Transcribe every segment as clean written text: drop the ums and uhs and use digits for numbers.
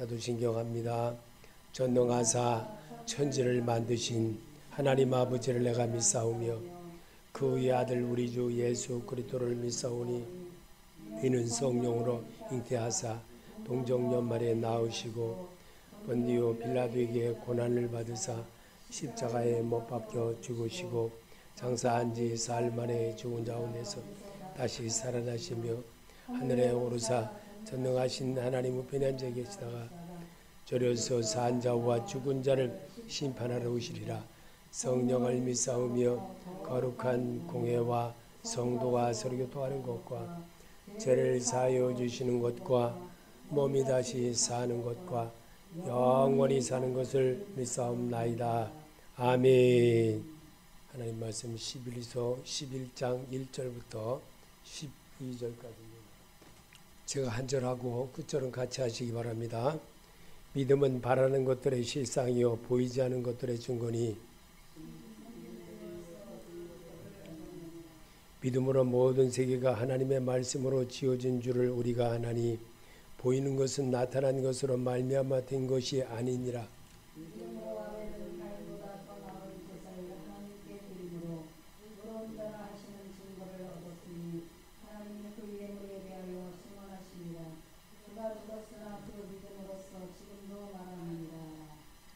하나도 신경합니다. 전능하사 천지를 만드신 하나님 아버지를 내가 믿사오며 그의 아들 우리 주 예수 그리스도를 믿사오니 이는 성령으로 잉태하사 동정연말에 나으시고 본디오 빌라도에게 고난을 받으사 십자가에 못 박혀 죽으시고 장사한 지 사흘 만에 죽은 가운데서 다시 살아나시며 하늘에 오르사 전능하신 하나님 우편에 앉아 계시다가 저려서 산 자와 죽은 자를 심판하러 오시리라. 성령을 믿사오며 거룩한 공회와 성도가 서로 교통하는 것과 죄를 사하여 주시는 것과 몸이 다시 사는 것과 영원히 사는 것을 믿사옵나이다. 아멘. 하나님 말씀 11서 11장 1절부터 12절까지입니다. 제가 한 절하고 끝절은 같이 하시기 바랍니다. 믿음은 바라는 것들의 실상이요 보이지 않는 것들의 증거니 믿음으로 모든 세계가 하나님의 말씀으로 지어진 줄을 우리가 아나니 보이는 것은 나타난 것으로 말미암아 된 것이 아니니라.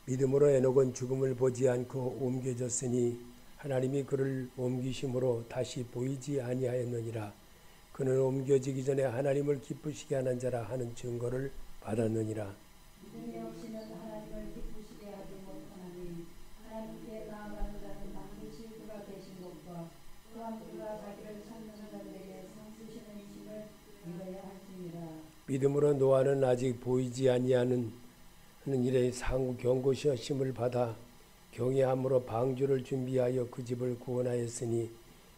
믿음으로 에녹은 죽음을 보지 않고 옮겨졌으니 하나님이 그를 옮기심으로 다시 보이지 아니하였느니라. 그는 옮겨지기 전에 하나님을 기쁘시게 하는 자라 하는 증거를 받았느니라. 믿음이 없이는 하나님을 기쁘시게 하지 못하나니 하나님께 나아가는 자는 반드시 그가 계신 것과 또한 그가 자기를 찾는 자들에게 상 주시는 이심을 믿어야 할지니라. 믿음으로 노아는 아직 보이지 아니하는 일에 상구 경고시험을 받아 경외함으로 방주를 준비하여 그 집을 구원하였으니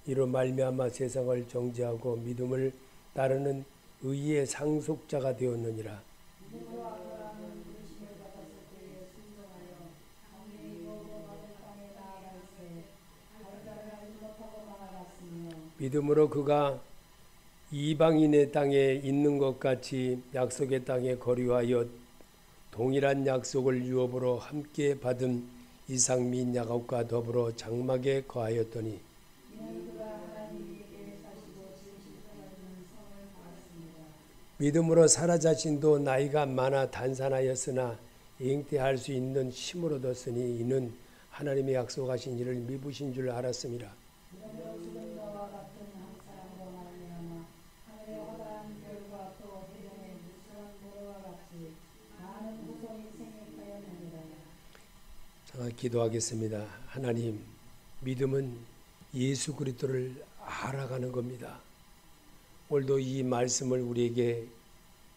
이로 말미암아 세상을 정죄하고 믿음을 따르는 의의 상속자가 되었느니라. 믿음으로 아브라함은 부르심을 받았을 때에 순종하여 강에 이르러 받을 땅에 나아갈새 발자를 알지 못하고 나아갔으며 믿음으로 그가 이방인의 땅에 있는 것 같이 약속의 땅에 거류하여 동일한 약속을 유업으로 함께 받은 이삭 및 야곱과 더불어 장막에 거하였더니 믿음으로 사라 자신도 나이가 많아 단산하였으나 잉태할 수 있는 힘을 얻었으니 이는 하나님의 약속하신 일을 미루신 줄 알았습니다. 기도하겠습니다. 하나님, 믿음은 예수 그리스도를 알아가는 겁니다. 오늘도 이 말씀을 우리에게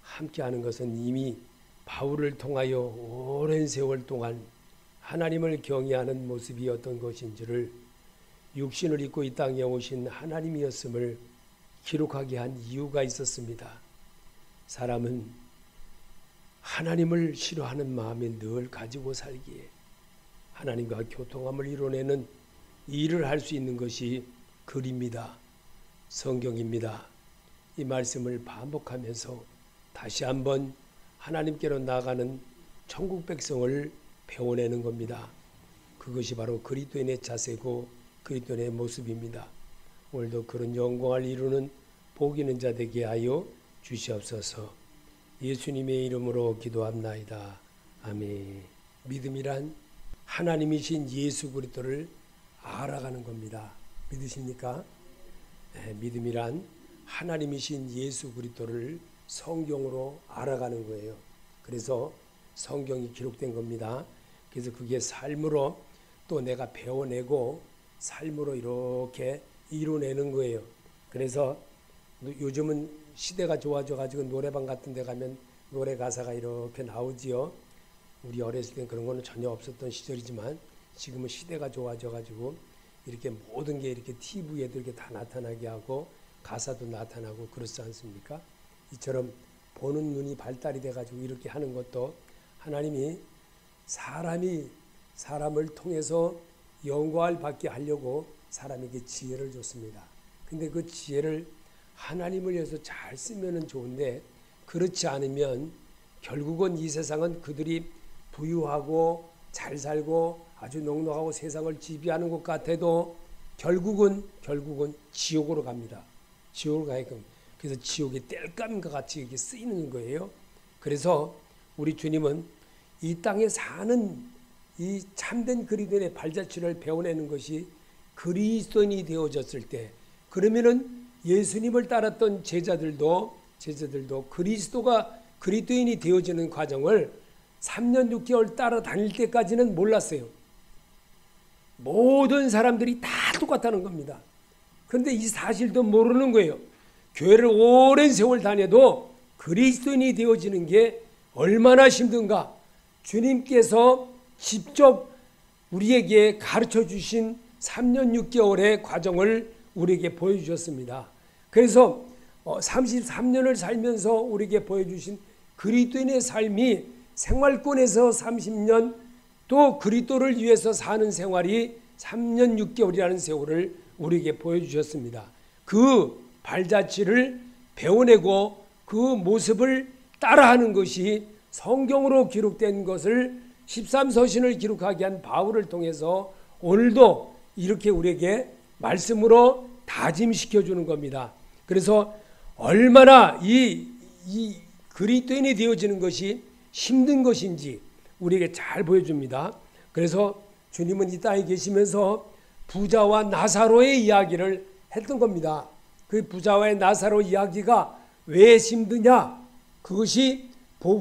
함께하는 것은 이미 바울을 통하여 오랜 세월 동안 하나님을 경외하는 모습이 어떤 것인지를 육신을 입고 이 땅에 오신 하나님이었음을 기록하게 한 이유가 있었습니다. 사람은 하나님을 싫어하는 마음을 늘 가지고 살기에 하나님과 교통함을 이뤄내는 일을 할 수 있는 것이 글입니다. 성경입니다. 이 말씀을 반복하면서 다시 한번 하나님께로 나아가는 천국 백성을 배워내는 겁니다. 그것이 바로 그리스도인의 자세고 그리스도인의 모습입니다. 오늘도 그런 영광을 이루는 복 있는 자 되게 하여 주시옵소서. 예수님의 이름으로 기도합나이다. 아멘. 믿음이란 하나님이신 예수 그리스도를 알아가는 겁니다. 믿으십니까? 네, 믿음이란 하나님이신 예수 그리스도를 성경으로 알아가는 거예요. 그래서 성경이 기록된 겁니다. 그래서 그게 삶으로 또 내가 배워내고 삶으로 이렇게 이뤄내는 거예요. 그래서 요즘은 시대가 좋아져 가지고 노래방 같은 데 가면 노래 가사가 이렇게 나오지요. 우리 어렸을 땐 그런 거는 전혀 없었던 시절이지만 지금은 시대가 좋아져 가지고 이렇게 모든 게 이렇게 TV에도 이렇게 다 나타나게 하고 가사도 나타나고 그렇지 않습니까? 이처럼 보는 눈이 발달이 돼 가지고 이렇게 하는 것도 하나님이 사람을 통해서 영광을 받게 하려고 사람에게 지혜를 줬습니다. 근데 그 지혜를 하나님을 위해서 잘 쓰면은 좋은데 그렇지 않으면 결국은 이 세상은 그들이 부유하고 잘 살고 아주 넉넉하고 세상을 지배하는 것 같아도 결국은 지옥으로 갑니다. 지옥으로 가게끔. 그래서 지옥의 땔감과 같이 이렇게 쓰이는 거예요. 그래서 우리 주님은 이 땅에 사는 이 참된 그리스도인의 발자취를 배워내는 것이 그리스도인이 되어졌을 때, 그러면은 예수님을 따랐던 제자들도 그리스도가 그리스도인이 되어지는 과정을 3년 6개월 따라다닐 때까지는 몰랐어요. 모든 사람들이 다 똑같다는 겁니다. 그런데 이 사실도 모르는 거예요. 교회를 오랜 세월 다녀도 그리스도인이 되어지는 게 얼마나 힘든가. 주님께서 직접 우리에게 가르쳐 주신 3년 6개월의 과정을 우리에게 보여주셨습니다. 그래서 33년을 살면서 우리에게 보여주신 그리스도인의 삶이 생활권에서 30년, 또 그리스도를 위해서 사는 생활이 3년 6개월이라는 세월을 우리에게 보여주셨습니다. 그 발자취를 배워내고 그 모습을 따라하는 것이 성경으로 기록된 것을 13서신을 기록하게 한 바울을 통해서 오늘도 이렇게 우리에게 말씀으로 다짐시켜 주는 겁니다. 그래서 얼마나 이 그리스도인이 되어지는 것이 힘든 것인지 우리에게 잘 보여줍니다. 그래서 주님은 이 땅에 계시면서 부자와 나사로의 이야기를 했던 겁니다. 그 부자와의 나사로 이야기가 왜 힘드냐? 그것이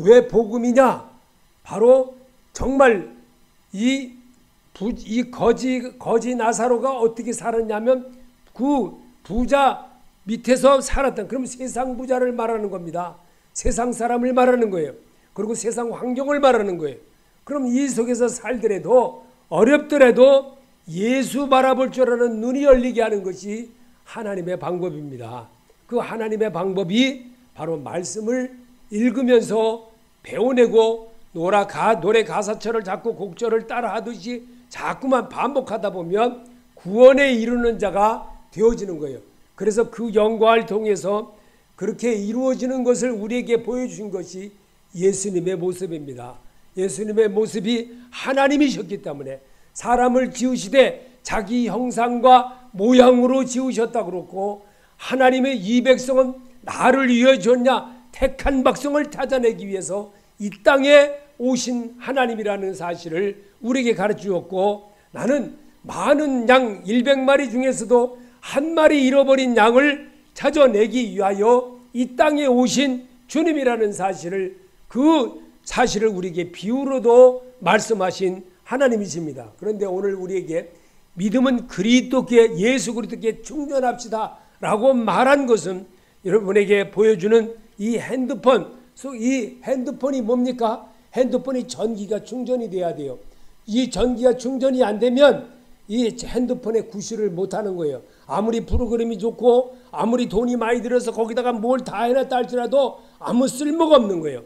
왜 복음이냐? 바로 정말 이 거지 나사로가 어떻게 살았냐면 그 부자 밑에서 살았던, 그럼 세상 부자를 말하는 겁니다. 세상 사람을 말하는 거예요. 그리고 세상 환경을 말하는 거예요. 그럼 이 속에서 살더라도 어렵더라도 예수 바라볼 줄 아는 눈이 열리게 하는 것이 하나님의 방법입니다. 그 하나님의 방법이 바로 말씀을 읽으면서 배워내고 노래 가사처를 자꾸 곡절을 따라 하듯이 자꾸만 반복하다 보면 구원에 이르는 자가 되어지는 거예요. 그래서 그 영광을 통해서 그렇게 이루어지는 것을 우리에게 보여주신 것이 예수님의 모습입니다. 예수님의 모습이 하나님이셨기 때문에 사람을 지으시되 자기 형상과 모양으로 지으셨다고 그렇고, 하나님의 이 백성은 나를 위해 줬냐, 택한 백성을 찾아내기 위해서 이 땅에 오신 하나님이라는 사실을 우리에게 가르쳐 주었고, 나는 많은 양 100마리 중에서도 한 마리 잃어버린 양을 찾아내기 위하여 이 땅에 오신 주님이라는 사실을, 그 사실을 우리에게 비유로도 말씀하신 하나님이십니다. 그런데 오늘 우리에게 믿음은 그리스도께, 예수 그리스도께 충전합시다 라고 말한 것은 여러분에게 보여주는 이 핸드폰, 이 핸드폰이 뭡니까? 핸드폰이 전기가 충전이 돼야 돼요. 이 전기가 충전이 안 되면 이 핸드폰에 구실을 못하는 거예요. 아무리 프로그램이 좋고 아무리 돈이 많이 들어서 거기다가 뭘 다 해놨다 할지라도 아무 쓸모가 없는 거예요.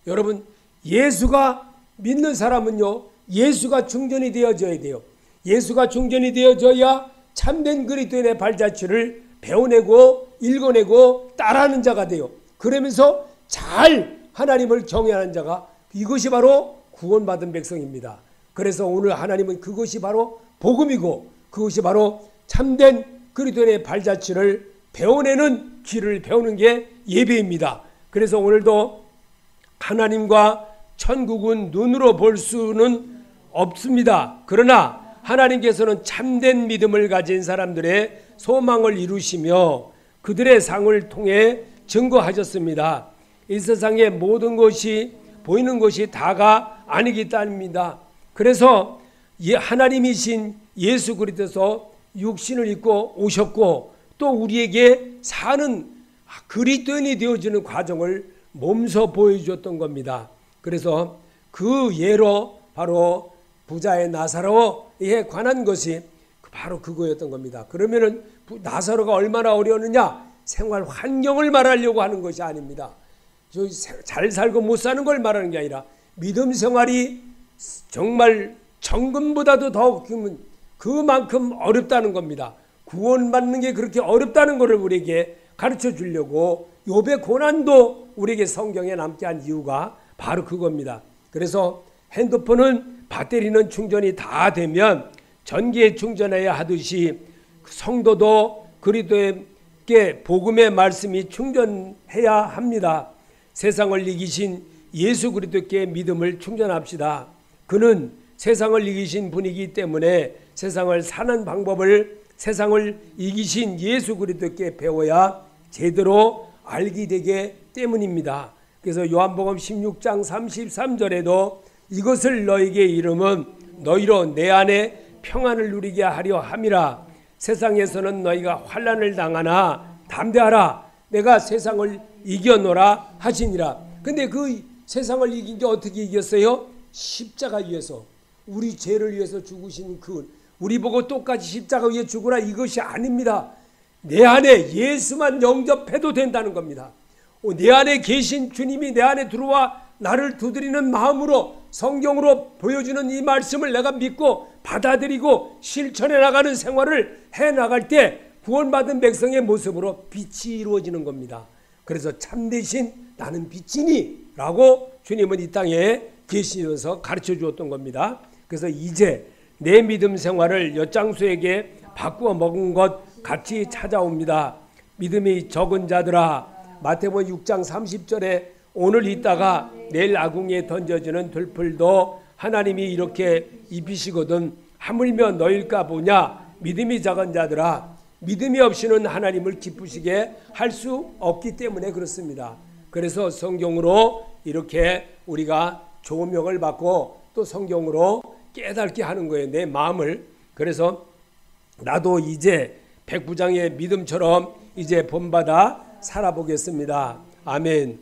여러분, 예수가 믿는 사람은요, 예수가 충전이 되어져야 돼요. 예수가 충전이 되어져야 참된 그리스도인의 발자취를 배워내고 읽어내고 따라하는 자가 돼요. 그러면서 잘 하나님을 경외하는 자가, 이것이 바로 구원받은 백성입니다. 그래서 오늘 하나님은 그것이 바로 복음이고 그것이 바로 참된 그리스도인의 발자취를 배워내는 길을 배우는 게 예배입니다. 그래서 오늘도 하나님과 천국은 눈으로 볼 수는 없습니다. 그러나 하나님께서는 참된 믿음을 가진 사람들의 소망을 이루시며 그들의 상을 통해 증거하셨습니다. 이 세상의 모든 것이 보이는 것이 다가 아니기 때문입니다. 그래서 하나님이신 예수 그리스도께서 육신을 입고 오셨고 또 우리에게 사는 그리스도인이 되어지는 과정을 몸소 보여주었던 겁니다. 그래서 그 예로 바로 부자의 나사로에 관한 것이 바로 그거였던 겁니다. 그러면은 나사로가 얼마나 어려웠느냐? 생활 환경을 말하려고 하는 것이 아닙니다. 잘 살고 못 사는 걸 말하는 게 아니라 믿음 생활이 정말 정금보다도 더 그만큼 어렵다는 겁니다. 구원받는 게 그렇게 어렵다는 것을 우리에게 가르쳐 주려고 욥의 고난도 우리에게 성경에 남게 한 이유가 바로 그겁니다. 그래서 핸드폰은 배터리는 충전이 다 되면 전기에 충전해야 하듯이 성도도 그리스도께 복음의 말씀이 충전해야 합니다. 세상을 이기신 예수 그리스도께 믿음을 충전합시다. 그는 세상을 이기신 분이기 때문에 세상을 사는 방법을 세상을 이기신 예수 그리스도께 배워야 제대로 알게 되기 때문입니다. 그래서 요한복음 16장 33절에도 이것을 너에게 이름은 너희로 내 안에 평안을 누리게 하려 함이라. 세상에서는 너희가 환난을 당하나 담대하라. 내가 세상을 이겨노라 하시니라. 근데 그 세상을 이긴 게 어떻게 이겼어요? 십자가 위에서 우리 죄를 위해서 죽으신 그 우리 보고 똑같이 십자가 위에 죽으라 이것이 아닙니다. 내 안에 예수만 영접해도 된다는 겁니다. 내 안에 계신 주님이 내 안에 들어와 나를 두드리는 마음으로 성경으로 보여주는 이 말씀을 내가 믿고 받아들이고 실천해 나가는 생활을 해 나갈 때 구원받은 백성의 모습으로 빛이 이루어지는 겁니다. 그래서 참되신 나는 빛이니 라고 주님은 이 땅에 계시면서 가르쳐 주었던 겁니다. 그래서 이제 내 믿음 생활을 엿장수에게 바꾸어 먹은 것 같이 찾아옵니다. 믿음이 적은 자들아, 마태복음 6장 30절에 오늘 있다가 내일 아궁이에 던져지는 들풀도 하나님이 이렇게 입히시거든 하물며 너일까 보냐. 믿음이 작은 자들아, 믿음이 없이는 하나님을 기쁘시게 할 수 없기 때문에 그렇습니다. 그래서 성경으로 이렇게 우리가 조명을 받고 또 성경으로 깨닫게 하는 거예요, 내 마음을. 그래서 나도 이제 백부장의 믿음처럼 이제 본받아 살아보겠습니다. 아멘.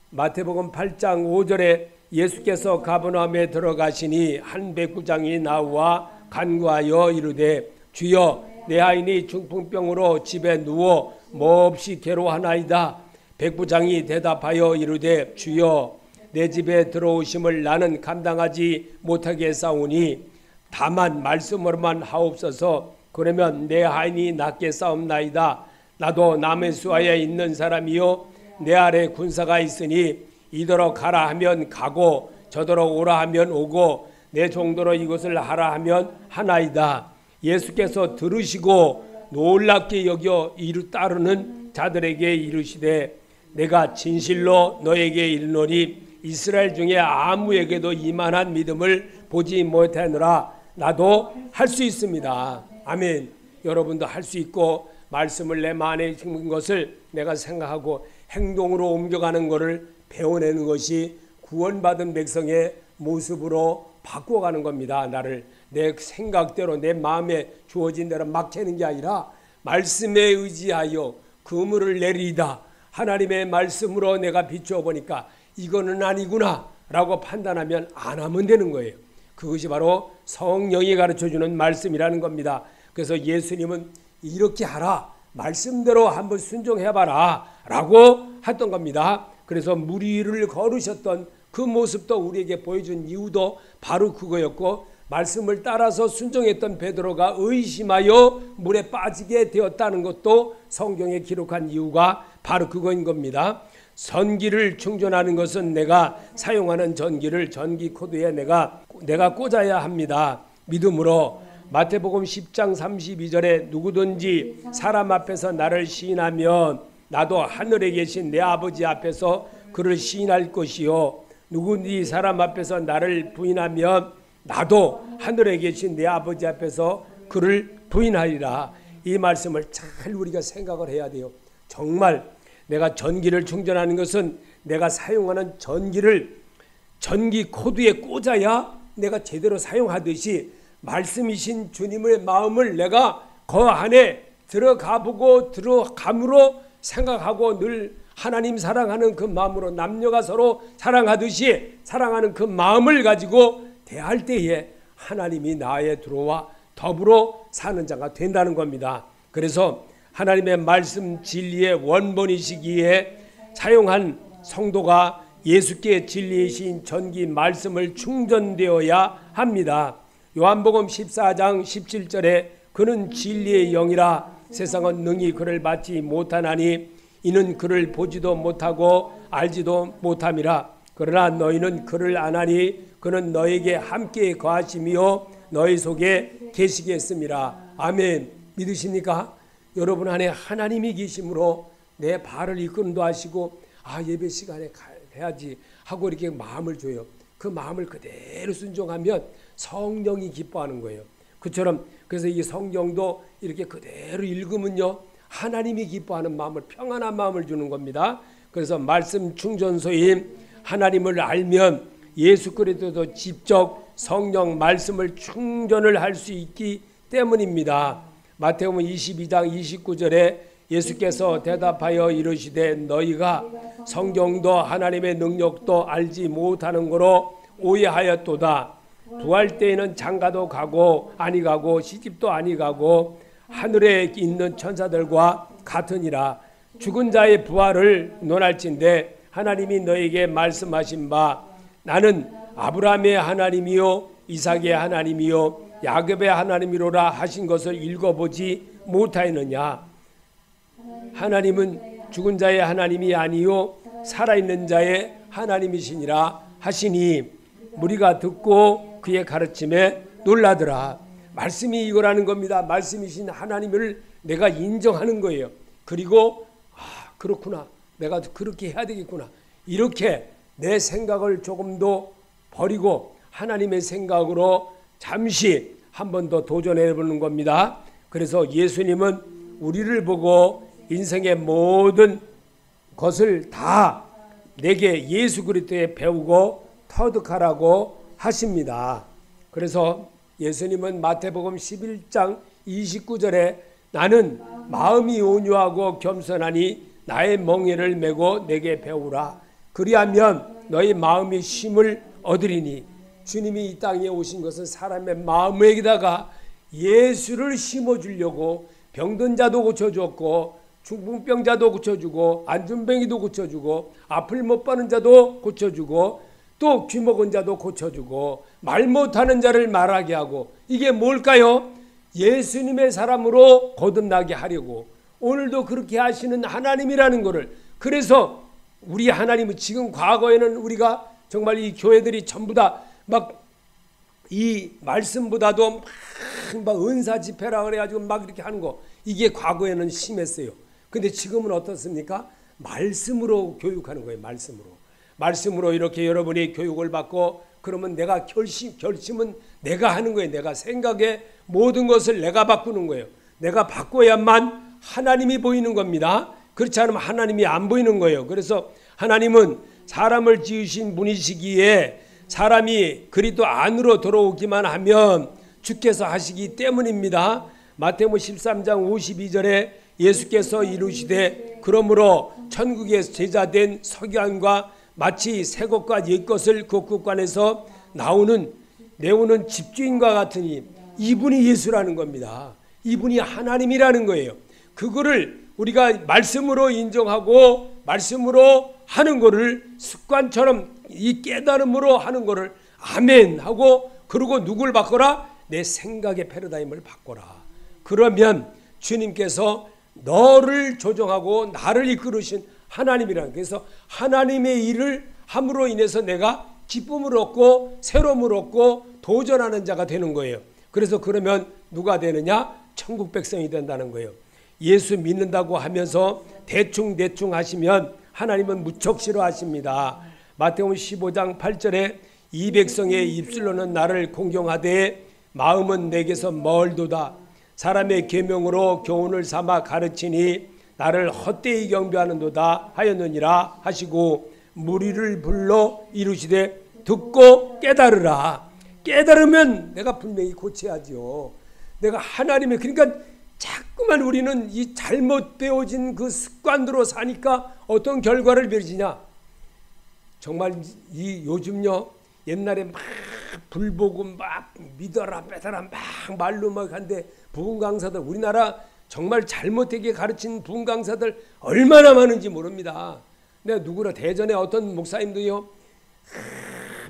마태복음 8장 5절에 예수께서 가버나움에 들어가시니 한 백부장이 나와 간구하여 이르되 주여 내 아인이 중풍병으로 집에 누워 몹시 괴로워하나이다. 백부장이 대답하여 이르되 주여 내 집에 들어오심을 나는 감당하지 못하게 싸우니 다만 말씀으로만 하옵소서. 그러면 내 아인이 낫게 싸움나이다. 나도 남의수아에 있는 사람이요 내 아래 군사가 있으니 이더러 가라 하면 가고 저더러 오라 하면 오고 내 종도로 이것을 하라 하면 하나이다. 예수께서 들으시고 놀랍게 여겨 이루 따르는 자들에게 이르시되 내가 진실로 너에게 이르노니 이스라엘 중에 아무에게도 이만한 믿음을 보지 못하느라. 나도 할 수 있습니다. 아멘. 여러분도 할 수 있고 말씀을 내 마음에 심은 것을 내가 생각하고 행동으로 옮겨가는 것을 배워내는 것이 구원받은 백성의 모습으로 바꿔가는 겁니다. 나를 내 생각대로 내 마음에 주어진 대로 막 채는 게 아니라 말씀에 의지하여 그물을 내리다. 하나님의 말씀으로 내가 비추어 보니까 이거는 아니구나 라고 판단하면 안 하면 되는 거예요. 그것이 바로 성령이 가르쳐주는 말씀이라는 겁니다. 그래서 예수님은 이렇게 하라, 말씀대로 한번 순종해봐라 라고 했던 겁니다. 그래서 물 위를 걸으셨던 그 모습도 우리에게 보여준 이유도 바로 그거였고, 말씀을 따라서 순종했던 베드로가 의심하여 물에 빠지게 되었다는 것도 성경에 기록한 이유가 바로 그거인 겁니다. 전기를 충전하는 것은 내가 사용하는 전기를 전기 코드에 내가 꽂아야 합니다. 믿음으로. 마태복음 10장 32절에 누구든지 사람 앞에서 나를 시인하면 나도 하늘에 계신 내 아버지 앞에서 그를 시인할 것이요 누구든지 사람 앞에서 나를 부인하면 나도 하늘에 계신 내 아버지 앞에서 그를 부인하리라. 이 말씀을 잘 우리가 생각을 해야 돼요. 정말 내가 전기를 충전하는 것은 내가 사용하는 전기를 전기 코드에 꽂아야 내가 제대로 사용하듯이 말씀이신 주님의 마음을 내가 그 안에 들어가보고 들어감으로 생각하고 늘 하나님 사랑하는 그 마음으로 남녀가 서로 사랑하듯이 사랑하는 그 마음을 가지고 대할 때에 하나님이 나에 들어와 더불어 사는 자가 된다는 겁니다. 그래서 하나님의 말씀 진리의 원본이시기에 사용한 성도가 예수께 진리이신 전기 말씀을 충전되어야 합니다. 요한복음 14장 17절에 그는 진리의 영이라 세상은 능히 그를 받지 못하나니 이는 그를 보지도 못하고 알지도 못함이라. 그러나 너희는 그를 안 하니 그는 너에게 함께 거하시며 너희 속에 계시겠습니다. 아멘. 믿으십니까? 여러분 안에 하나님이 계심으로 내 발을 이끌음도 하시고 예배 시간에 가야지 하고 이렇게 마음을 줘요. 그 마음을 그대로 순종하면 성령이 기뻐하는 거예요. 그처럼 그래서 이 성경도 이렇게 그대로 읽으면요 하나님이 기뻐하는 마음을, 평안한 마음을 주는 겁니다. 그래서 말씀 충전소인 하나님을 알면 예수 그리스도도 직접 성령 말씀을 충전을 할 수 있기 때문입니다. 마태복음 22장 29절에 예수께서 대답하여 이르시되 너희가 성경도 하나님의 능력도 알지 못하는 거로 오해하였도다. 부활 때에는 장가도 가고 아니 가고 시집도 아니 가고 하늘에 있는 천사들과 같으니라. 죽은 자의 부활을 논할진대 하나님이 너에게 말씀하신 바 나는 아브라함의 하나님이요 이삭의 하나님이요 야곱의 하나님이로라 하신 것을 읽어보지 못하였느냐. 하나님은 죽은 자의 하나님이 아니요 살아있는 자의 하나님이시니라 하시니 무리가 듣고 그의 가르침에 놀라더라. 말씀이 이거라는 겁니다. 말씀이신 하나님을 내가 인정하는 거예요. 그리고 그렇구나, 내가 그렇게 해야 되겠구나, 이렇게 내 생각을 조금 더 버리고 하나님의 생각으로 잠시 한 번 더 도전해 보는 겁니다. 그래서 예수님은 우리를 보고 인생의 모든 것을 다 내게 예수 그리스도에 배우고 터득하라고 하십니다. 그래서 예수님은 마태복음 11장 29절에 나는 마음이 온유하고 겸손하니 나의 멍에를 메고 내게 배우라. 그리하면 너희 마음이 쉼을 얻으리니. 주님이 이 땅에 오신 것은 사람의 마음에다가 예수를 심어주려고 병든 자도 고쳐줬고 중풍병자도 고쳐주고 안준뱅이도 고쳐주고 앞을 못 바는 자도 고쳐주고 또 귀 먹은 자도 고쳐주고 말 못하는 자를 말하게 하고, 이게 뭘까요? 예수님의 사람으로 거듭나게 하려고 오늘도 그렇게 하시는 하나님이라는 것을. 그래서 우리 하나님은 지금 과거에는 우리가 정말 이 교회들이 전부 다 막 이 말씀보다도 막 은사 집회라 그래가지고 막 이렇게 하는 거, 이게 과거에는 심했어요. 근데 지금은 어떻습니까? 말씀으로 교육하는 거예요. 말씀으로 이렇게 여러분이 교육을 받고 그러면 내가 결심은 내가 하는 거예요. 내가 생각의 모든 것을 내가 바꾸는 거예요. 내가 바꿔야만 하나님이 보이는 겁니다. 그렇지 않으면 하나님이 안 보이는 거예요. 그래서 하나님은 사람을 지으신 분이시기에 사람이 그리스도 안으로 들어오기만 하면 주께서 하시기 때문입니다. 마태복음 13장 52절에 예수께서 이르시되 그러므로 천국의 제자된 서기관과 마치 새 것과 옛 것을 그 국관에서 내오는 집주인과 같으니, 이분이 예수라는 겁니다. 이분이 하나님이라는 거예요. 그거를 우리가 말씀으로 인정하고 말씀으로 하는 거를 습관처럼 이 깨달음으로 하는 거를 아멘 하고, 그리고 누굴 바꿔라? 내 생각의 패러다임을 바꿔라. 그러면 주님께서 너를 조정하고 나를 이끌으신 하나님이라는, 그래서 하나님의 일을 함으로 인해서 내가 기쁨을 얻고 새로움을 얻고 도전하는 자가 되는 거예요. 그래서 그러면 누가 되느냐? 천국 백성이 된다는 거예요. 예수 믿는다고 하면서 대충 하시면 하나님은 무척 싫어하십니다. 마태복음 15장 8절에 이 백성의 입술로는 나를 공경하되 마음은 내게서 멀도다. 사람의 계명으로 교훈을 삼아 가르치니 나를 헛되이 경배하는도다 하였느니라 하시고, 무리를 불러 이루시되 듣고 깨달으라. 깨달으면 내가 분명히 고쳐야죠. 내가 하나님의, 그러니까 자꾸만 우리는 이 잘못 배워진 그 습관대로 사니까 어떤 결과를 맺으냐. 정말 이 요즘요, 옛날에 막 불보고 막 믿어라 빼더라 막 말로 막 한데, 부흥 강사들, 우리나라 정말 잘못되게 가르친 부흥 강사들 얼마나 많은지 모릅니다. 내가 누구라 대전에 어떤 목사님도요,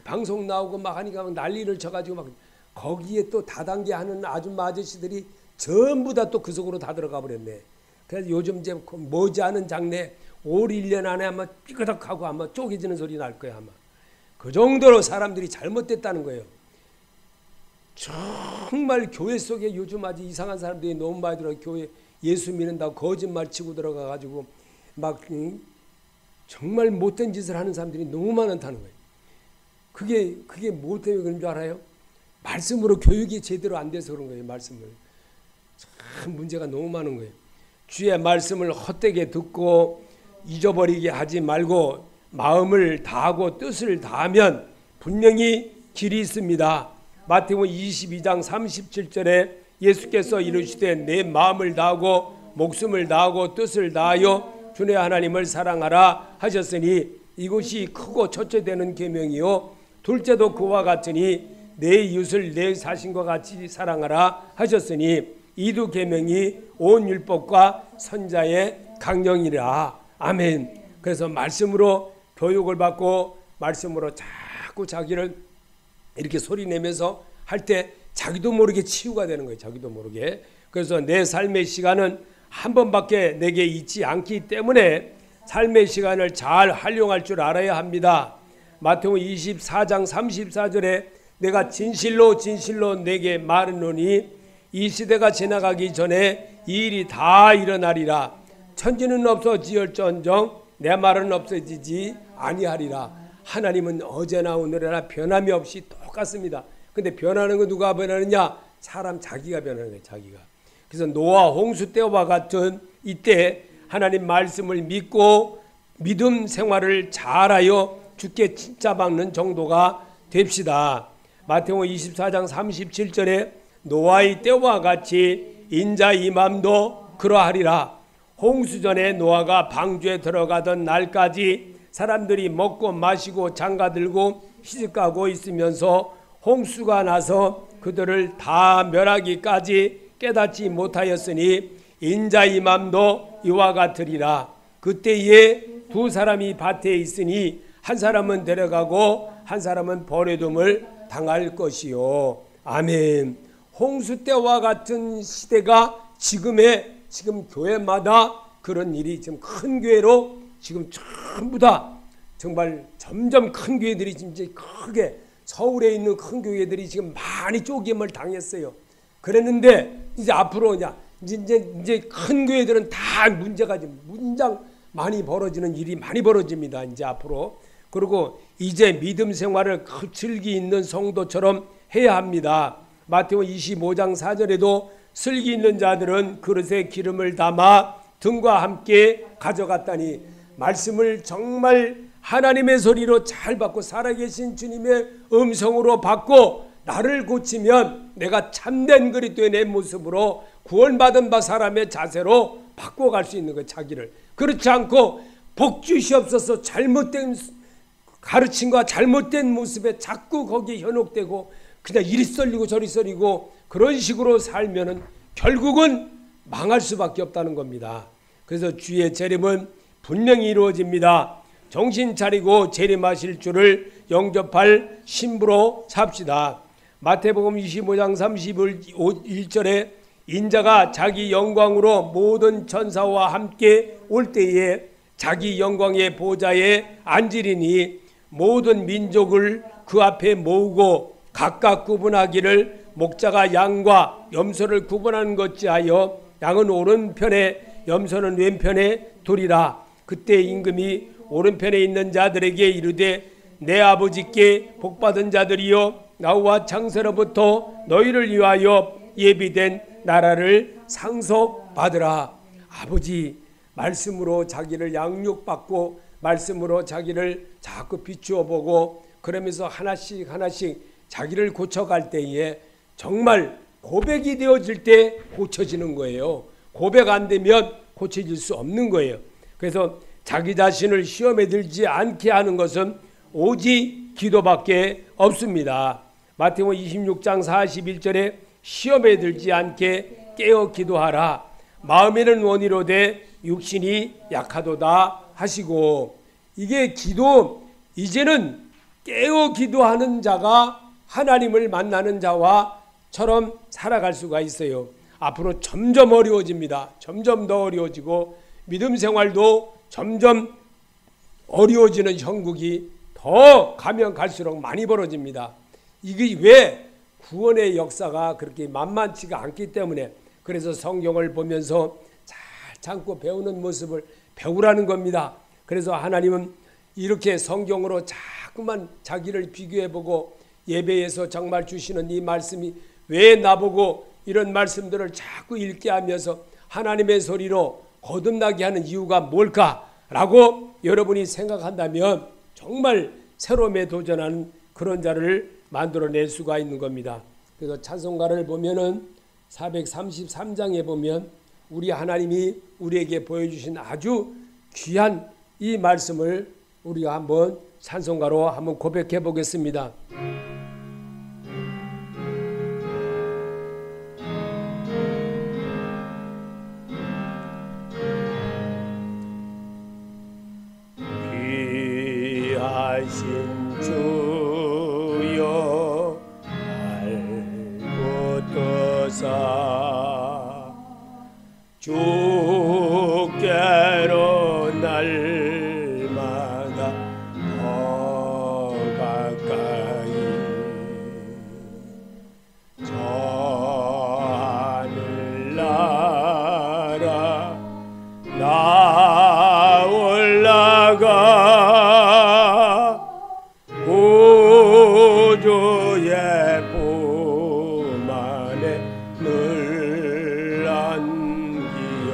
방송 나오고 막 하니까 막 난리를 쳐가지고 막 거기에 또 다단계 하는 아줌마 아저씨들이 전부 다 또 그 속으로 다 들어가 버렸네. 그래서 요즘 이제 머지않은 장래 올 1년 안에 아마 삐그덕하고 아마 쪼개지는 소리 날 거야 아마. 그 정도로 사람들이 잘못됐다는 거예요. 정말 교회 속에 요즘 아주 이상한 사람들이 너무 많이 들어가. 교회 예수 믿는다고 거짓말 치고 들어가가지고 막 정말 못된 짓을 하는 사람들이 너무 많다는 거예요. 그게 뭐 때문에 그런 줄 알아요? 말씀으로 교육이 제대로 안 돼서 그런 거예요. 말씀을 참 문제가 너무 많은 거예요. 주의 말씀을 헛되게 듣고 잊어버리게 하지 말고 마음을 다하고 뜻을 다하면 분명히 길이 있습니다. 마태복음 22장 37절에 예수께서 이르시되 내 마음을 다하고 목숨을 다하고 뜻을 다하여 주의 하나님을 사랑하라 하셨으니 이것이 크고 첫째 되는 계명이요 둘째도 그와 같으니 내 이웃을 내 자신과 같이 사랑하라 하셨으니 이 두 계명이 온 율법과 선자의 강령이라. 아멘. 그래서 말씀으로 교육을 받고 말씀으로 자꾸 자기를 이렇게 소리내면서 할 때 자기도 모르게 치유가 되는 거예요. 자기도 모르게. 그래서 내 삶의 시간은 한 번밖에 내게 있지 않기 때문에 삶의 시간을 잘 활용할 줄 알아야 합니다. 마태복음 24장 34절에 내가 진실로 진실로 내게 말하노니 이 시대가 지나가기 전에 이 일이 다 일어나리라. 천지는 없어지을지언정 내 말은 없어지지 아니하리라. 하나님은 어제나 오늘이나 변함이 없이 똑같습니다. 근데 변하는 건 누가 변하느냐? 사람 자기가 변하는 거예요. 자기가. 그래서 노아 홍수 때와 같은 이때 하나님 말씀을 믿고 믿음 생활을 잘하여 주께 진짜 박는 정도가 됩시다. 마태복음 24장 37절에 노아의 때와 같이 인자 임함도 그러하리라. 홍수 전에 노아가 방주에 들어가던 날까지 사람들이 먹고 마시고 장가들고 시집가고 있으면서 홍수가 나서 그들을 다 멸하기까지 깨닫지 못하였으니 인자 임함도 이와 같으리라. 그때에 두 사람이 밭에 있으니 한 사람은 데려가고 한 사람은 버려둠을 당할 것이요. 아멘. 홍수 때와 같은 시대가 지금 교회마다 그런 일이 지금 큰 교회로 지금 전부 다 정말 점점 큰 교회들이 진짜 크게 서울에 있는 큰 교회들이 지금 많이 쪼개임을 당했어요. 그랬는데 이제 앞으로 이제 큰 교회들은 다 문제가 문장 많이 벌어지는 일이 많이 벌어집니다. 이제 앞으로. 그리고 이제 믿음 생활을 슬기 있는 성도처럼 해야 합니다. 마태복음 25장 4절에도 슬기 있는 자들은 그릇에 기름을 담아 등과 함께 가져갔다니 말씀을 정말 하나님의 소리로 잘 받고 살아계신 주님의 음성으로 받고 나를 고치면 내가 참된 그리스도의 내 모습으로 구원받은 바 사람의 자세로 바꿔갈 수 있는 거예요. 자기를. 그렇지 않고 복 주시옵소서 잘못된 가르침과 잘못된 모습에 자꾸 거기에 현혹되고 그냥 이리 썰리고 저리 썰리고 그런 식으로 살면은 결국은 망할 수밖에 없다는 겁니다. 그래서 주의 재림은 분명히 이루어집니다. 정신 차리고 재림하실 줄을 영접할 신부로 삽시다. 마태복음 25장 31절에 인자가 자기 영광으로 모든 천사와 함께 올 때에 자기 영광의 보좌에 앉으리니 모든 민족을 그 앞에 모으고 각각 구분하기를 목자가 양과 염소를 구분하는 것지하여 양은 오른편에 염소는 왼편에 두리라. 그때 임금이 오른편에 있는 자들에게 이르되 내 아버지께 복받은 자들이여 나와 창세로부터 너희를 위하여 예비된 나라를 상속받으라. 아버지 말씀으로 자기를 양육받고 말씀으로 자기를 자꾸 비추어 보고 그러면서 하나씩 자기를 고쳐갈 때에 정말 고백이 되어질 때 고쳐지는 거예요. 고백 안 되면 고쳐질 수 없는 거예요. 그래서 자기 자신을 시험에 들지 않게 하는 것은 오직 기도밖에 없습니다. 마태복음 26장 41절에 시험에 들지 않게 깨어 기도하라. 마음에는 원이로되 육신이 약하도다 하시고, 이게 기도, 이제는 깨어 기도하는 자가 하나님을 만나는 자와처럼 살아갈 수가 있어요. 앞으로 점점 어려워집니다. 점점 더 어려워지고 믿음 생활도 점점 어려워지는 형국이 더 가면 갈수록 많이 벌어집니다. 이게 왜 구원의 역사가 그렇게 만만치가 않기 때문에, 그래서 성경을 보면서 잘 참고 배우는 모습을 배우라는 겁니다. 그래서 하나님은 이렇게 성경으로 자꾸만 자기를 비교해보고 예배에서 정말 주시는 이 말씀이 왜 나보고 이런 말씀들을 자꾸 읽게 하면서 하나님의 소리로 거듭나게 하는 이유가 뭘까라고 여러분이 생각한다면 정말 새로움에 도전하는 그런 자를 만들어낼 수가 있는 겁니다. 그래서 찬송가를 보면은 433장에 보면 우리 하나님이 우리에게 보여주신 아주 귀한 이 말씀을 우리가 한번 찬송가로 한번 고백해 보겠습니다. 귀하신 주여 알고 떠사 주께로 날마다 더 가까이 저 하늘나라 나 올라가 구주의 품 안에 늘 안기어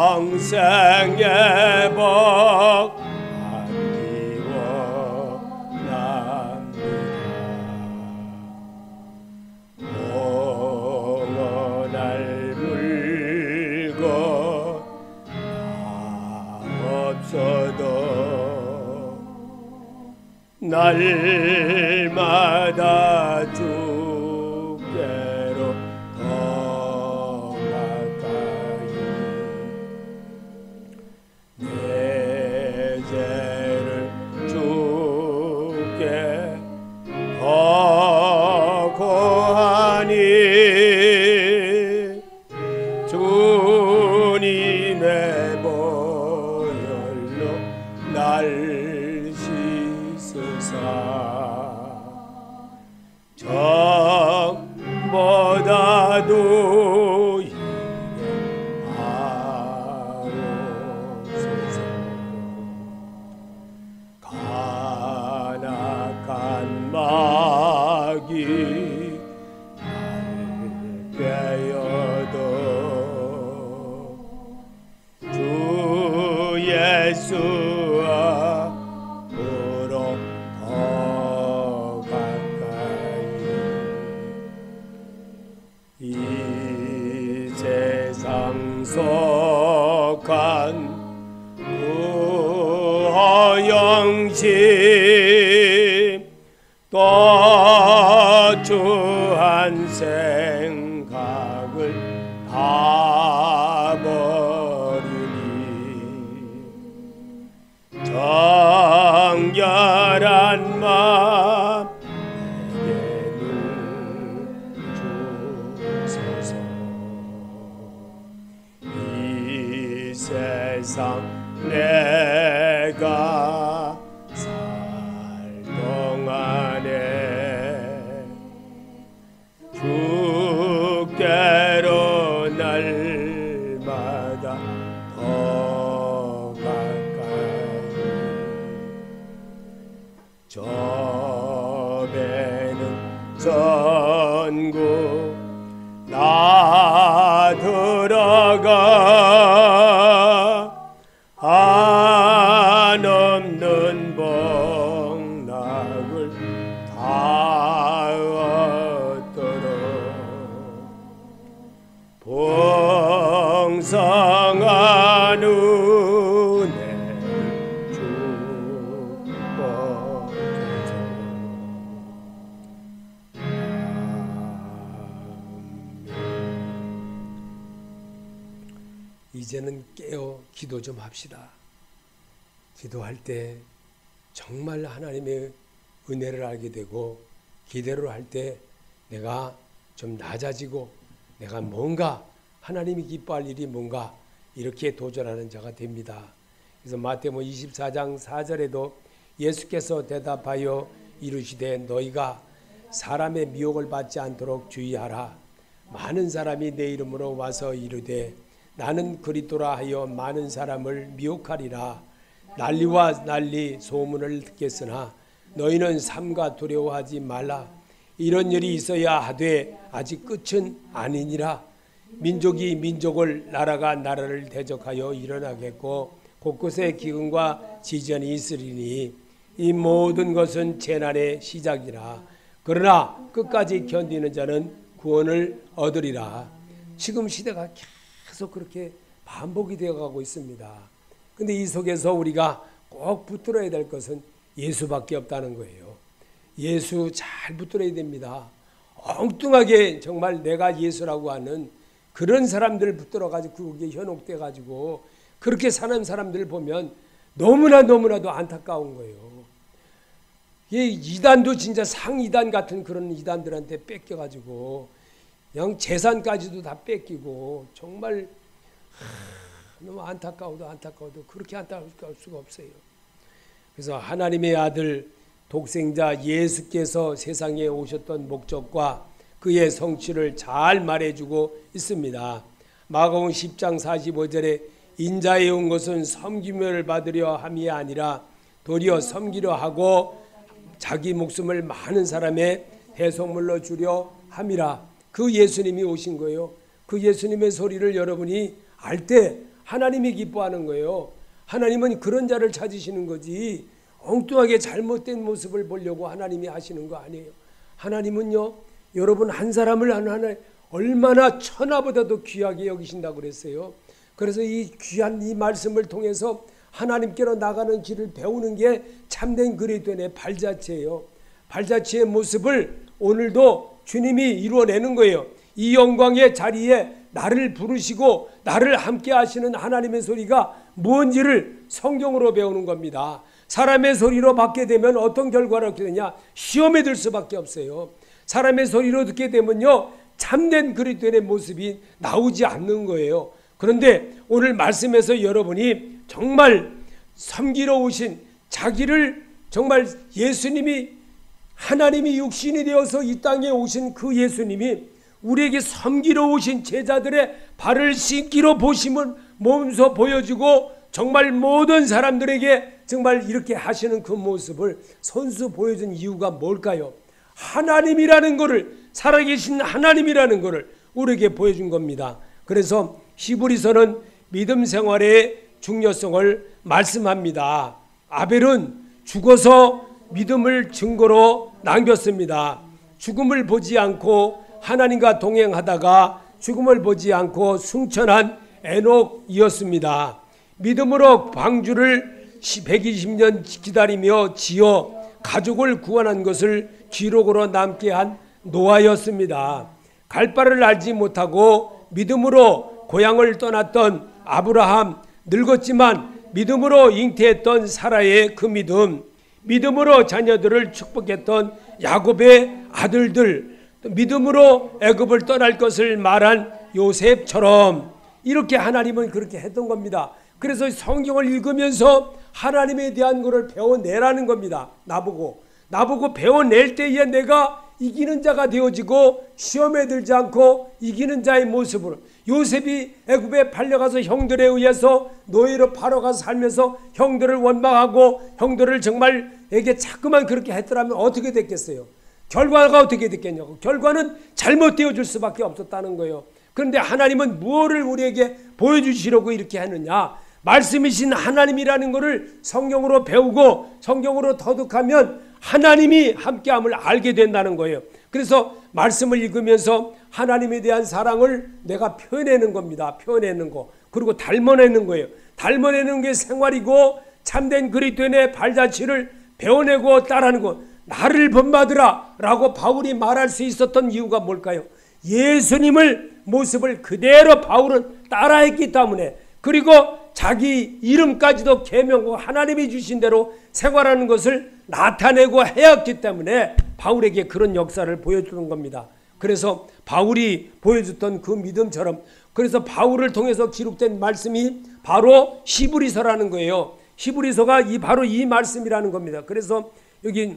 영생의 복 안기워 납니다. 영원할 물건 없어도 날마다 주께로 더 가까이 내 죄를 주께 더 고하니 주님의 보혈로 날 씻으사 전보다도 이해하옵소서. 간악한 마귀 날 빼어도 주 예수 앞으로 더 가까이 이 세상 속한 그 허영심 또 주한 생각을 다 버리니 정결한 마음 내게는 주소서. 이 세상 내가 살 동안에 주께로 날마다 더 가까이 저 배는 전국 나 들어가 안 없는 복락을 다 얻도록 풍성한 은혜를 주옵소서. 이제는 깨어 기도 좀 합시다. 기도할 때 정말 하나님의 은혜를 알게 되고 기대를 할 때 내가 좀 낮아지고 내가 뭔가 하나님이 기뻐할 일이 뭔가 이렇게 도전하는 자가 됩니다. 그래서 마태복음 24장 4절에도 예수께서 대답하여 이르시되 너희가 사람의 미혹을 받지 않도록 주의하라. 많은 사람이 내 이름으로 와서 이르되 나는 그리스도라 하여 많은 사람을 미혹하리라. 난리와 난리 소문을 듣겠으나 너희는 삼가 두려워하지 말라. 이런 일이 있어야 하되 아직 끝은 아니니라. 민족이 민족을 나라가 나라를 대적하여 일어나겠고 곳곳에 기근과 지전이 있으리니 이 모든 것은 재난의 시작이라. 그러나 끝까지 견디는 자는 구원을 얻으리라. 지금 시대가 계속 그렇게 반복이 되어가고 있습니다. 근데 이 속에서 우리가 꼭 붙들어야 될 것은 예수밖에 없다는 거예요. 예수 잘 붙들어야 됩니다. 엉뚱하게 정말 내가 예수라고 하는 그런 사람들 붙들어가지고 그게 현혹돼가지고 그렇게 사는 사람들을 보면 너무나도 안타까운 거예요. 이단도 진짜 상이단 같은 그런 이단들한테 뺏겨가지고 그냥 재산까지도 다 뺏기고 정말 너무 안타까워도 그렇게 안타까울 수가 없어요. 그래서 하나님의 아들 독생자 예수께서 세상에 오셨던 목적과 그의 성취를 잘 말해주고 있습니다. 마가복음 10장 45절에 인자에 온 것은 섬김을 받으려 함이 아니라 도리어 섬기려 하고 자기 목숨을 많은 사람의 대속물로 주려 함이라. 그 예수님이 오신 거예요. 그 예수님의 소리를 여러분이 알 때 하나님이 기뻐하는 거예요. 하나님은 그런 자를 찾으시는 거지 엉뚱하게 잘못된 모습을 보려고 하나님이 하시는 거 아니에요. 하나님은요, 여러분 한 사람을 하나 얼마나 천하보다도 귀하게 여기신다고 그랬어요. 그래서 이 귀한 이 말씀을 통해서 하나님께로 나가는 길을 배우는 게 참된 그리스도인의 발자취예요. 발자취의 모습을 오늘도 주님이 이루어내는 거예요. 이 영광의 자리에 나를 부르시고 나를 함께 하시는 하나님의 소리가 뭔지를 성경으로 배우는 겁니다. 사람의 소리로 받게 되면 어떤 결과를 얻게 되냐? 시험에 들 수밖에 없어요. 사람의 소리로 듣게 되면요, 참된 그리스도인의 모습이 나오지 않는 거예요. 그런데 오늘 말씀에서 여러분이 정말 섬기러 오신 자기를 정말 예수님이 하나님이 육신이 되어서 이 땅에 오신 그 예수님이 우리에게 섬기러 오신 제자들의 발을 씻기로 보시면 몸소 보여주고 정말 모든 사람들에게 정말 이렇게 하시는 그 모습을 손수 보여준 이유가 뭘까요? 하나님이라는 것을, 살아계신 하나님이라는 것을 우리에게 보여준 겁니다. 그래서 히브리서는 믿음 생활의 중요성을 말씀합니다. 아벨은 죽어서 믿음을 증거로 남겼습니다. 죽음을 보지 않고 하나님과 동행하다가 죽음을 보지 않고 승천한 에녹이었습니다. 믿음으로 방주를 120년 기다리며 지어 가족을 구원한 것을 기록으로 남게 한 노아였습니다. 갈 바를 알지 못하고 믿음으로 고향을 떠났던 아브라함, 늙었지만 믿음으로 잉태했던 사라의 그 믿음, 믿음으로 자녀들을 축복했던 야곱의 아들들, 믿음으로 애굽을 떠날 것을 말한 요셉처럼 이렇게 하나님은 그렇게 했던 겁니다. 그래서 성경을 읽으면서 하나님에 대한 것을 배워내라는 겁니다. 나보고 배워낼 때에 내가 이기는 자가 되어지고 시험에 들지 않고 이기는 자의 모습으로, 요셉이 애굽에 팔려가서 형들에 의해서 노예로 팔아가서 살면서 형들을 원망하고 형들을 정말 에게 자꾸만 그렇게 했더라면 어떻게 됐겠어요? 결과가 어떻게 됐겠냐고. 결과는 잘못되어 줄 수밖에 없었다는 거예요. 그런데 하나님은 무엇을 우리에게 보여주시려고 이렇게 하느냐? 말씀이신 하나님이라는 것을 성경으로 배우고 성경으로 터득하면 하나님이 함께함을 알게 된다는 거예요. 그래서 말씀을 읽으면서 하나님에 대한 사랑을 내가 표현하는 겁니다. 표현하는 거. 그리고 닮아내는 거예요. 닮아내는 게 생활이고 참된 그리스도인의 발자취를 배워내고 따라하는 것. 나를 본받으라 라고 바울이 말할 수 있었던 이유가 뭘까요? 예수님을 모습을 그대로 바울은 따라했기 때문에, 그리고 자기 이름까지도 계명하고 하나님이 주신 대로 생활하는 것을 나타내고 해왔기 때문에 바울에게 그런 역사를 보여주는 겁니다. 그래서 바울이 보여줬던 그 믿음처럼, 그래서 바울을 통해서 기록된 말씀이 바로 히브리서라는 거예요. 히브리서가 바로 이 말씀이라는 겁니다. 그래서 여기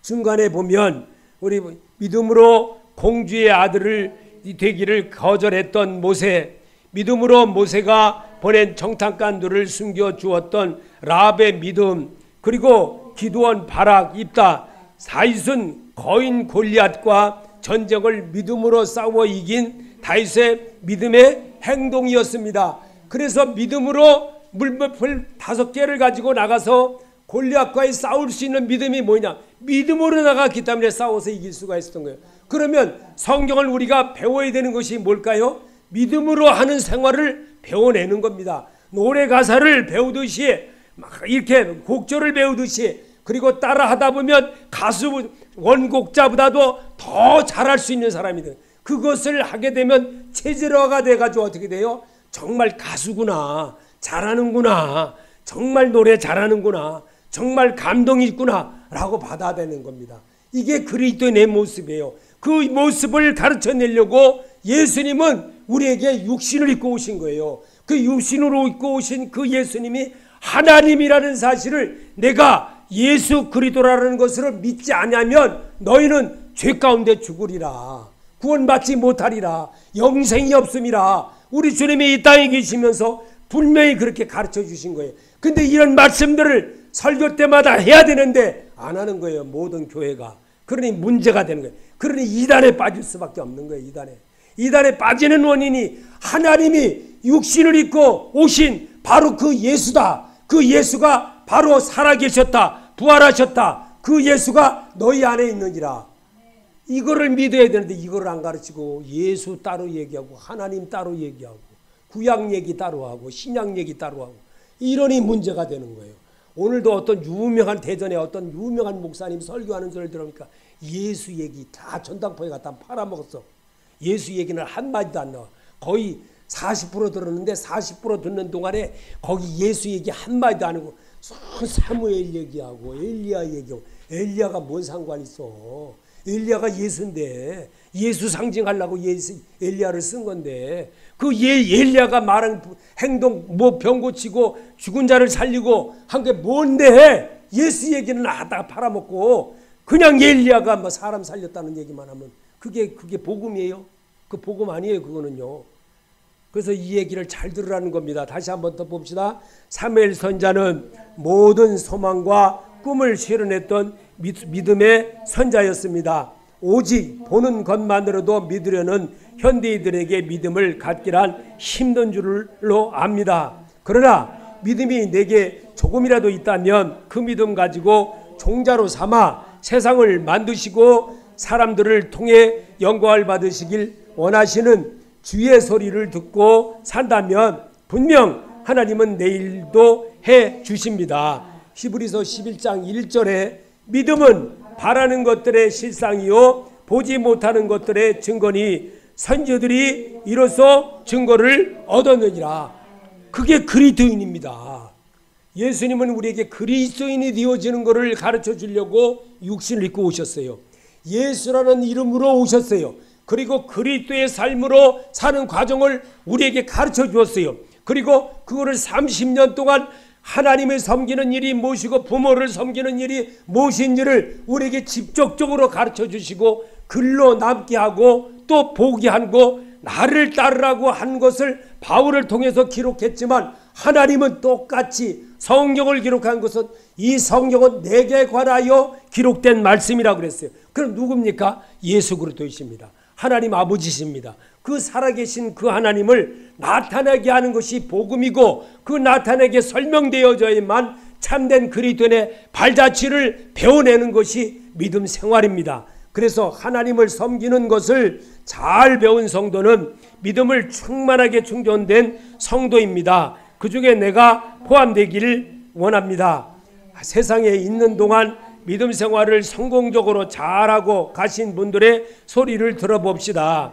중간에 보면 우리 믿음으로 공주의 아들을 되기를 거절했던 모세, 믿음으로 모세가 보낸 정탐관들을 숨겨 주었던 라합의 믿음, 그리고 기드온, 바락, 입다, 다윗은 거인 골리앗과 전쟁을 믿음으로 싸워 이긴 다윗의 믿음의 행동이었습니다. 그래서 믿음으로 물풀 5개를 가지고 나가서 골리앗과의 싸울 수 있는 믿음이 뭐냐? 믿음으로 나갔기 때문에 싸워서 이길 수가 있었던 거예요. 그러면 성경을 우리가 배워야 되는 것이 뭘까요? 믿음으로 하는 생활을 배워내는 겁니다. 노래 가사를 배우듯이 막 이렇게 곡조를 배우듯이, 그리고 따라 하다 보면 가수 원곡자보다도 더 잘할 수 있는 사람이 돼요. 그것을 하게 되면 체질화가 돼가지고 어떻게 돼요? 정말 가수구나, 잘하는구나, 정말 노래 잘하는구나, 정말 감동이 있구나 라고 받아들이는 겁니다. 이게 그리스도의 내 모습이에요. 그 모습을 가르쳐내려고 예수님은 우리에게 육신을 입고 오신 거예요. 그 육신으로 입고 오신 그 예수님이 하나님이라는 사실을 내가 예수 그리스도라는 것을 믿지 않으면 너희는 죄 가운데 죽으리라, 구원받지 못하리라, 영생이 없음이라. 우리 주님이 이 땅에 계시면서 분명히 그렇게 가르쳐 주신 거예요. 근데 이런 말씀들을 설교 때마다 해야 되는데 안 하는 거예요, 모든 교회가. 그러니 문제가 되는 거예요. 그러니 이단에 빠질 수밖에 없는 거예요. 이단에 빠지는 원인이 하나님이 육신을 입고 오신 바로 그 예수다. 그 예수가 바로 살아계셨다, 부활하셨다. 그 예수가 너희 안에 있느니라. 이거를 믿어야 되는데 이거를 안 가르치고 예수 따로 얘기하고 하나님 따로 얘기하고 구약 얘기 따로 하고 신약 얘기 따로 하고, 이러니 문제가 되는 거예요. 오늘도 어떤 유명한, 대전에 어떤 유명한 목사님 설교하는 소리를 들으니까 예수 얘기 다 전당포에 갖다 팔아먹었어. 예수 얘기는 한마디도 안 나와. 거의 40% 들었는데 40% 듣는 동안에 거기 예수 얘기 한마디도 안 하고 사무엘 얘기하고 엘리야 얘기하고. 엘리야가 뭔 상관 있어? 엘리야가 예수인데, 예수 상징하려고 엘리야를 쓴 건데, 그 엘리야가 말한 행동, 뭐 병 고치고 죽은 자를 살리고 한 게 뭔데? 예수 얘기는 하다가 팔아먹고 그냥 엘리야가 뭐 사람 살렸다는 얘기만 하면 그게 복음이에요? 그 복음 아니에요, 그거는요. 그래서 이 얘기를 잘 들으라는 겁니다. 다시 한번 더 봅시다. 사무엘 선자는 모든 소망과 꿈을 실현했던 믿음의 선자였습니다. 오직 보는 것만으로도 믿으려는 현대인들에게 믿음을 갖기란 힘든 줄로 압니다. 그러나 믿음이 내게 조금이라도 있다면 그 믿음 가지고 종자로 삼아 세상을 만드시고 사람들을 통해 영광을 받으시길 원하시는 주의 소리를 듣고 산다면 분명 하나님은 내일도 해 주십니다. 히브리서 11장 1절에 믿음은 바라는 것들의 실상이요 보지 못하는 것들의 증거니 선지자들이 이로써 증거를 얻었느니라. 그게 그리스도인입니다. 예수님은 우리에게 그리스도인이 되어지는 것을 가르쳐 주려고 육신을 입고 오셨어요. 예수라는 이름으로 오셨어요. 그리고 그리스도의 삶으로 사는 과정을 우리에게 가르쳐 주었어요. 그리고 그거를 30년 동안 하나님을 섬기는 일이 무엇이고 부모를 섬기는 일이 무엇인지를 우리에게 직접적으로 가르쳐 주시고 글로 남게 하고 또 보게 하고 나를 따르라고 한 것을 바울을 통해서 기록했지만 하나님은 똑같이 성경을 기록한 것은 이 성경은 내게 관하여 기록된 말씀이라고 그랬어요. 그럼 누굽니까? 예수 그리스도이십니다. 하나님 아버지십니다. 그 살아계신 그 하나님을 나타내게 하는 것이 복음이고 그 나타내게 설명되어져야만 참된 그리스도인의 발자취를 배워내는 것이 믿음 생활입니다. 그래서 하나님을 섬기는 것을 잘 배운 성도는 믿음을 충만하게 충전된 성도입니다. 그 중에 내가 포함되기를 원합니다. 세상에 있는 동안 믿음 생활을 성공적으로 잘하고 가신 분들의 소리를 들어봅시다.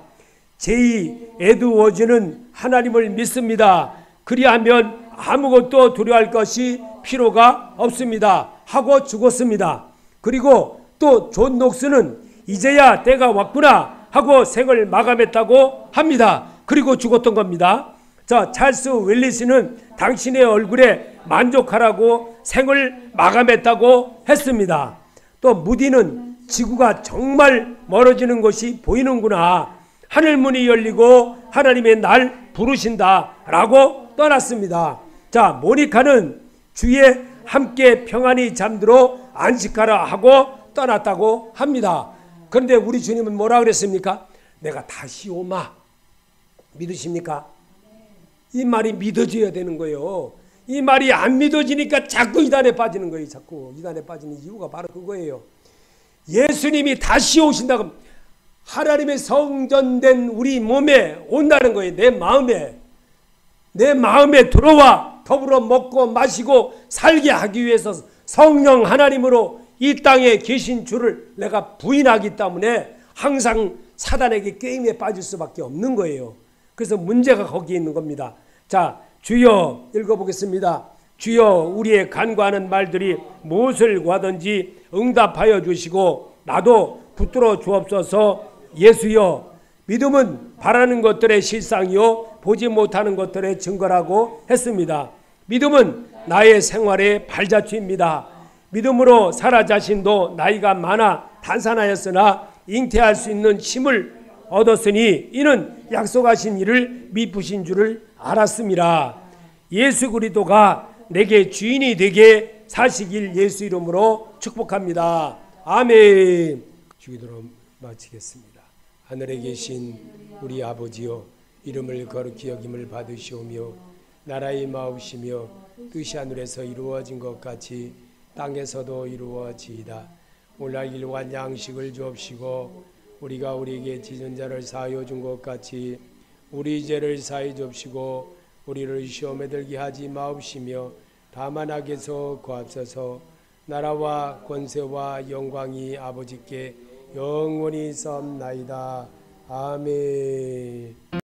제이 에드워즈는 하나님을 믿습니다. 그리하면 아무것도 두려워할 것이 필요가 없습니다. 하고 죽었습니다. 그리고 또 존 녹스는 이제야 때가 왔구나. 하고 생을 마감했다고 합니다. 그리고 죽었던 겁니다. 자, 찰스 웰리스는 당신의 얼굴에 만족하라고 생을 마감했다고 했습니다. 또 무디는 지구가 정말 멀어지는 것이 보이는구나. 하늘문이 열리고 하나님의 날 부르신다라고 떠났습니다. 자, 모니카는 주에 함께 평안히 잠들어 안식하라 하고 떠났다고 합니다. 그런데 우리 주님은 뭐라 그랬습니까? 내가 다시 오마. 믿으십니까? 이 말이 믿어져야 되는 거예요. 이 말이 안 믿어지니까 자꾸 이단에 빠지는 거예요. 자꾸 이단에 빠지는 이유가 바로 그거예요. 예수님이 다시 오신다고 하나님의 성전된 우리 몸에 온다는 거예요. 내 마음에 들어와 더불어 먹고 마시고 살게 하기 위해서 성령 하나님으로 이 땅에 계신 주를 내가 부인하기 때문에 항상 사단에게 게임에 빠질 수밖에 없는 거예요. 그래서 문제가 거기에 있는 겁니다. 자, 주여 읽어보겠습니다. 주여 우리의 간구하는 말들이 무엇을 구하든지 응답하여 주시고 나도 붙들어 주옵소서. 예수여, 믿음은 바라는 것들의 실상이요 보지 못하는 것들의 증거라고 했습니다. 믿음은 나의 생활의 발자취입니다. 믿음으로 사라 자신도 나이가 많아 단산하였으나 잉태할 수 있는 힘을 얻었으니 이는 약속하신 일을 미쁘신 줄을 알았습니다. 예수 그리스도가 내게 주인이 되게 사시길 예수 이름으로 축복합니다. 아멘. 주기도로 마치겠습니다. 하늘에 계신 우리 아버지여, 이름을 거룩히 여김을 받으시오며 나라의 마옵시며 뜻이 하늘에서 이루어진 것 같이 땅에서도 이루어지이다. 오늘 일용할 양식을 주옵시고 우리가 우리에게 지은 자를 사하여 준 것 같이 우리 죄를 사하여 주옵시고 우리를 시험에 들게 하지 마옵시며 다만 악에서 구하옵소서. 나라와 권세와 영광이 아버지께 영원히 있사옵나이다. 아멘.